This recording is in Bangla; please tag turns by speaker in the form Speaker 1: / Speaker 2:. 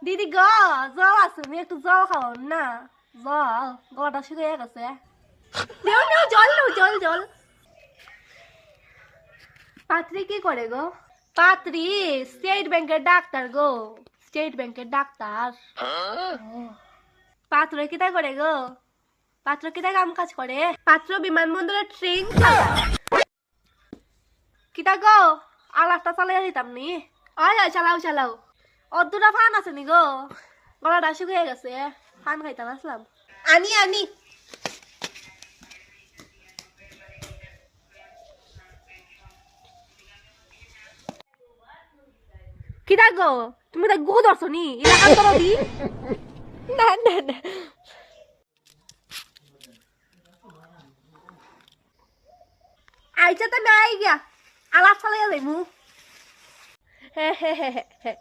Speaker 1: দিদি গো জল আছে আমি একটু জল খাও না জল গলাটা শুকিয়ে গেছে নেও নেও জল নেও জল জল পাত্রী কি করে গো পাত্রী স্টেট ব্যাংকের ডাক্তার গো স্টেট ব্যাংকের ডাক্তার পাত্র কিটা করে গো পাত্র কিটা কাম কাজ করে পাত্র বিমানবন্দরে ট্রেন চালায় কিটা গো আলাপটা চালাই দিতাম নি আয় আয় চালাও চালাও অদ্দুটা ফান আছে নি গো গলাটা শুকিয়ে গেছে ফান খাইতাম আসলাম আনি আনি কিটা গো তুমি তা গু ধরছো নি এলাকার তর দি না না না আইসা তো নাই গিয়া আলাপ চালাই যাইমু হে হে হে হে